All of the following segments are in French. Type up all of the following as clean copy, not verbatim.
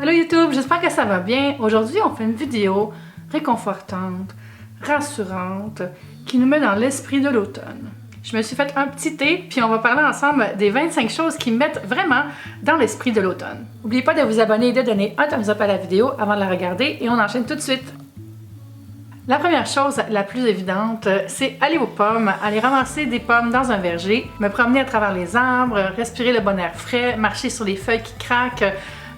Allô YouTube, j'espère que ça va bien. Aujourd'hui, on fait une vidéo réconfortante, rassurante, qui nous met dans l'esprit de l'automne. Je me suis fait un petit thé, puis on va parler ensemble des 25 choses qui me mettent vraiment dans l'esprit de l'automne. N'oubliez pas de vous abonner et de donner un thumbs up à la vidéo avant de la regarder, et on enchaîne tout de suite. La première chose, la plus évidente, c'est aller aux pommes, aller ramasser des pommes dans un verger, me promener à travers les arbres, respirer le bon air frais, marcher sur les feuilles qui craquent,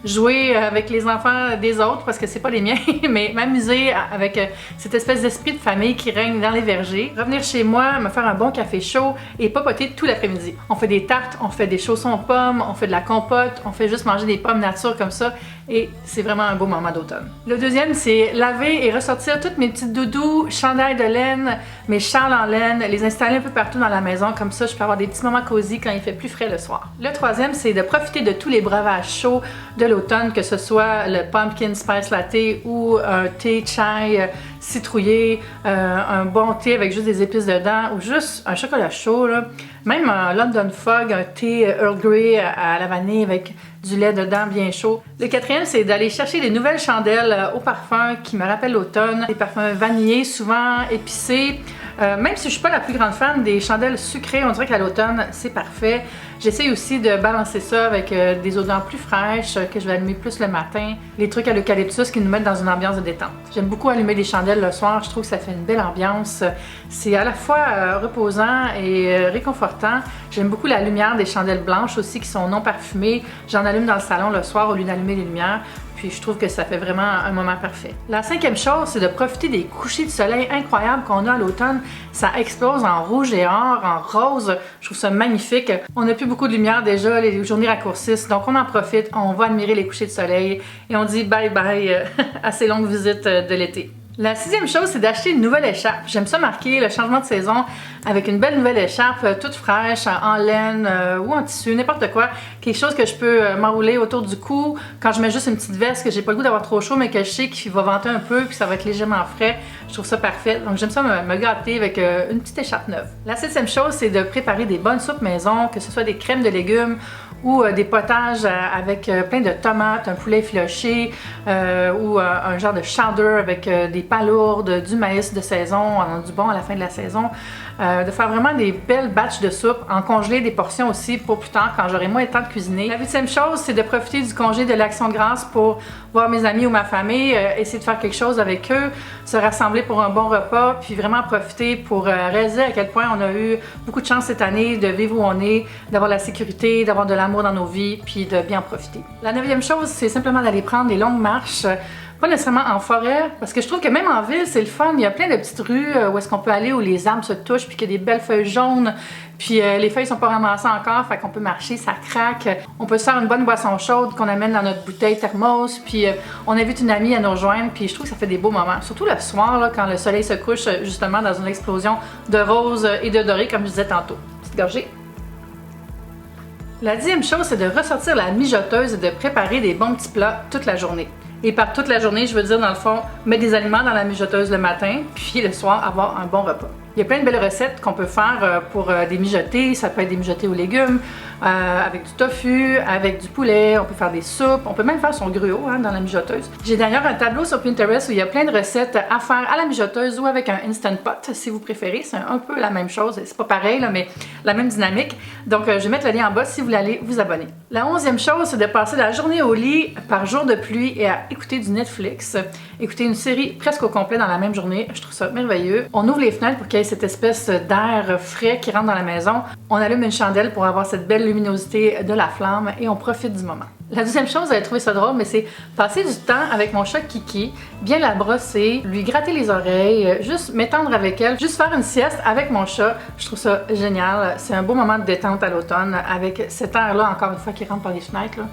jouer avec les enfants des autres, parce que c'est pas les miens, mais m'amuser avec cette espèce d'esprit de famille qui règne dans les vergers. Revenir chez moi, me faire un bon café chaud et papoter tout l'après-midi. On fait des tartes, on fait des chaussons aux pommes, on fait de la compote, on fait juste manger des pommes nature comme ça, et c'est vraiment un beau moment d'automne. Le deuxième, c'est laver et ressortir toutes mes petites doudous, chandails de laine, mes châles en laine, les installer un peu partout dans la maison, comme ça je peux avoir des petits moments cosy quand il fait plus frais le soir. Le troisième, c'est de profiter de tous les breuvages chauds de l'automne, que ce soit le pumpkin spice latte ou un thé chai citrouillé, un bon thé avec juste des épices dedans, ou juste un chocolat chaud, là. Même un London Fog, un thé Earl Grey à la vanille avec du lait dedans bien chaud. Le quatrième, c'est d'aller chercher des nouvelles chandelles au parfum qui me rappellent l'automne. Des parfums vanillés, souvent épicés. Même si je suis pas la plus grande fan des chandelles sucrées, on dirait qu'à l'automne, c'est parfait. J'essaye aussi de balancer ça avec des odeurs plus fraîches que je vais allumer plus le matin. Les trucs à l'eucalyptus qui nous mettent dans une ambiance de détente. J'aime beaucoup allumer des chandelles le soir, je trouve que ça fait une belle ambiance. C'est à la fois reposant et réconfortant. J'aime beaucoup la lumière des chandelles blanches aussi qui sont non parfumées. J'en allume dans le salon le soir au lieu d'allumer les lumières. Puis je trouve que ça fait vraiment un moment parfait. La cinquième chose, c'est de profiter des couchers de soleil incroyables qu'on a à l'automne. Ça explose en rouge et or, en rose. Je trouve ça magnifique. On n'a plus beaucoup de lumière déjà, les journées raccourcissent, donc on en profite, on va admirer les couchers de soleil et on dit bye bye à ces longues visites de l'été. La sixième chose, c'est d'acheter une nouvelle écharpe. J'aime ça marquer le changement de saison avec une belle nouvelle écharpe toute fraîche, en laine ou en tissu, n'importe quoi. Quelque chose que je peux m'enrouler autour du cou quand je mets juste une petite veste, que j'ai pas le goût d'avoir trop chaud, mais que je sais qu'il va venter un peu, puis ça va être légèrement frais. Je trouve ça parfait. Donc j'aime ça me gâter avec une petite écharpe neuve. La septième chose, c'est de préparer des bonnes soupes maison, que ce soit des crèmes de légumes ou des potages avec plein de tomates, un poulet effiloché ou un genre de chowder avec des palourdes, du maïs de saison, on a du bon à la fin de la saison. De faire vraiment des belles batches de soupe, en congeler des portions aussi pour plus tard quand j'aurai moins le temps de cuisiner. La huitième chose, c'est de profiter du congé de l'Action de grâce pour voir mes amis ou ma famille, essayer de faire quelque chose avec eux, se rassembler pour un bon repas, puis vraiment profiter pour réaliser à quel point on a eu beaucoup de chance cette année de vivre où on est, d'avoir la sécurité, d'avoir de l'amour dans nos vies, puis de bien profiter. La neuvième chose, c'est simplement d'aller prendre des longues marches. Pas nécessairement en forêt, parce que je trouve que même en ville, c'est le fun. Il y a plein de petites rues où est-ce qu'on peut aller, où les arbres se touchent, puis qu'il y a des belles feuilles jaunes, puis les feuilles sont pas ramassées encore, fait qu'on peut marcher, ça craque. On peut se faire une bonne boisson chaude qu'on amène dans notre bouteille thermos, puis on invite une amie à nous rejoindre, puis je trouve que ça fait des beaux moments. Surtout le soir, là, quand le soleil se couche, justement dans une explosion de rose et de doré, comme je disais tantôt. Petite gorgée. La dixième chose, c'est de ressortir la mijoteuse et de préparer des bons petits plats toute la journée. Et par toute la journée, je veux dire, dans le fond, mettre des aliments dans la mijoteuse le matin, puis le soir, avoir un bon repas. Il y a plein de belles recettes qu'on peut faire pour des mijotés. Ça peut être des mijotés aux légumes, avec du tofu, avec du poulet. On peut faire des soupes. On peut même faire son gruau dans la mijoteuse. J'ai d'ailleurs un tableau sur Pinterest où il y a plein de recettes à faire à la mijoteuse ou avec un Instant Pot, si vous préférez. C'est un peu la même chose. C'est pas pareil, là, mais la même dynamique. Donc, je vais mettre le lien en bas si vous voulez aller vous abonner. La 11e chose, c'est de passer la journée au lit par jour de pluie et à écouter du Netflix. Écouter une série presque au complet dans la même journée. Je trouve ça merveilleux. On ouvre les fenêtres pour qu'il y ait cette espèce d'air frais qui rentre dans la maison. On allume une chandelle pour avoir cette belle luminosité de la flamme et on profite du moment. La deuxième chose, vous allez trouver ça drôle, mais c'est passer du temps avec mon chat Kiki, bien la brosser, lui gratter les oreilles, juste m'étendre avec elle, juste faire une sieste avec mon chat. Je trouve ça génial. C'est un beau moment de détente à l'automne avec cet air-là, encore une fois, qui rentre par les fenêtres, là.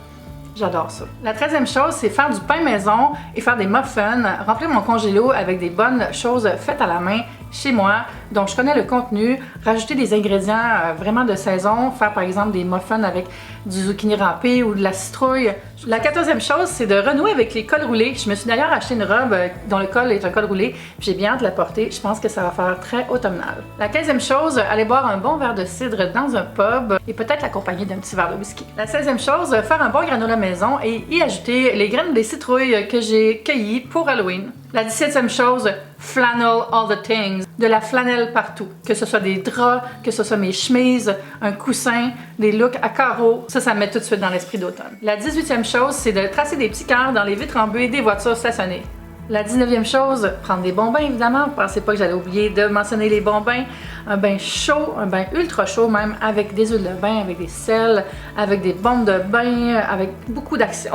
J'adore ça. La 13e chose, c'est faire du pain maison et faire des muffins, remplir mon congélo avec des bonnes choses faites à la main chez moi, dont je connais le contenu, rajouter des ingrédients vraiment de saison, faire par exemple des muffins avec du zucchini râpé ou de la citrouille. La 14e chose, c'est de renouer avec les cols roulés. Je me suis d'ailleurs acheté une robe dont le col est un col roulé, puis j'ai bien hâte de la porter. Je pense que ça va faire très automnal. La 15e chose, aller boire un bon verre de cidre dans un pub et peut-être l'accompagner d'un petit verre de whisky. La 16e chose, faire un bon granola maison et y ajouter les graines des citrouilles que j'ai cueillies pour Halloween. La 17e chose, flannel all the things. De la flanelle partout. Que ce soit des draps, que ce soit mes chemises, un coussin, des looks à carreaux. Ça me met tout de suite dans l'esprit d'automne. La 18e chose, c'est de tracer des petits cœurs dans les vitres embuées des voitures stationnées. La 19e chose, prendre des bons bains évidemment. Pensez pas que j'allais oublier de mentionner les bons bains. Un bain chaud, un bain ultra chaud même, avec des huiles de bain, avec des sels, avec des bombes de bain, avec beaucoup d'action.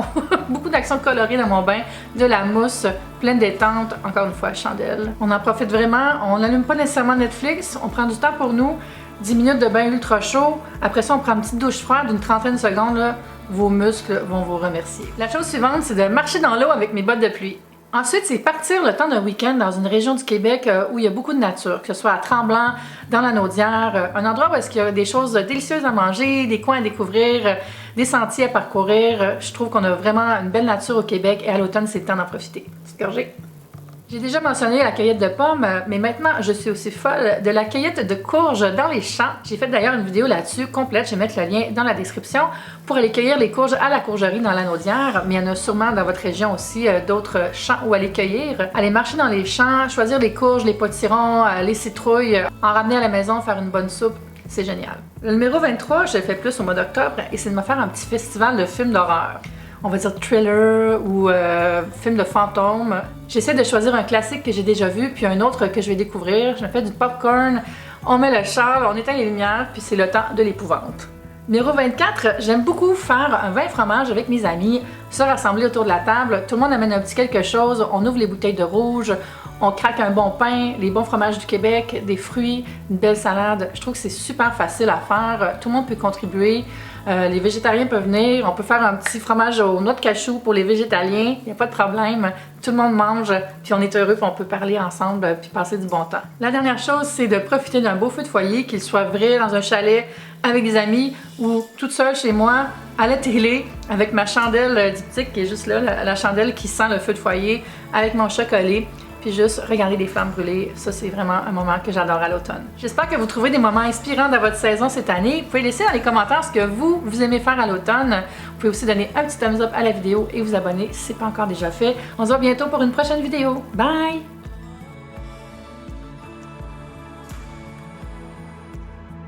Beaucoup d'actions colorées dans mon bain, de la mousse, pleine détente, encore une fois, chandelle. On en profite vraiment, on n'allume pas nécessairement Netflix, on prend du temps pour nous, 10 minutes de bain ultra chaud. Après ça, on prend une petite douche froide d'une trentaine de secondes, là, vos muscles vont vous remercier. La chose suivante, c'est de marcher dans l'eau avec mes bottes de pluie. Ensuite, c'est partir le temps d'un week-end dans une région du Québec où il y a beaucoup de nature, que ce soit à Tremblant, dans la Naudière, un endroit où est-ce qu'il y a des choses délicieuses à manger, des coins à découvrir, des sentiers à parcourir. Je trouve qu'on a vraiment une belle nature au Québec et à l'automne, c'est le temps d'en profiter. Petite gorgée. J'ai déjà mentionné la cueillette de pommes, mais maintenant je suis aussi folle de la cueillette de courges dans les champs. J'ai fait d'ailleurs une vidéo là-dessus complète, je vais mettre le lien dans la description pour aller cueillir les courges à la courgerie dans la Naudière, mais il y en a sûrement dans votre région aussi d'autres champs où aller cueillir. Aller marcher dans les champs, choisir les courges, les potirons, les citrouilles, en ramener à la maison, faire une bonne soupe. C'est génial. Le numéro 23, je le fais plus au mois d'octobre et c'est de me faire un petit festival de films d'horreur. On va dire thriller ou film de fantômes. J'essaie de choisir un classique que j'ai déjà vu puis un autre que je vais découvrir. Je me fais du popcorn, on met le char, on éteint les lumières puis c'est le temps de l'épouvante. Numéro 24, j'aime beaucoup faire un vin fromage avec mes amis, se rassembler autour de la table, tout le monde amène un petit quelque chose, on ouvre les bouteilles de rouge, on craque un bon pain, les bons fromages du Québec, des fruits, une belle salade. Je trouve que c'est super facile à faire, tout le monde peut contribuer. Les végétariens peuvent venir, on peut faire un petit fromage aux noix de cachou pour les végétaliens, il n'y a pas de problème. Tout le monde mange, puis on est heureux, puis on peut parler ensemble, puis passer du bon temps. La dernière chose, c'est de profiter d'un beau feu de foyer, qu'il soit vrai dans un chalet, avec des amis, ou toute seule chez moi, à la télé, avec ma chandelle diptyque qui est juste là, la chandelle qui sent le feu de foyer, avec mon chocolat. Puis juste regarder les flammes brûler, ça c'est vraiment un moment que j'adore à l'automne. J'espère que vous trouvez des moments inspirants dans votre saison cette année. Vous pouvez laisser dans les commentaires ce que vous aimez faire à l'automne. Vous pouvez aussi donner un petit thumbs up à la vidéo et vous abonner si ce n'est pas encore déjà fait. On se voit bientôt pour une prochaine vidéo. Bye!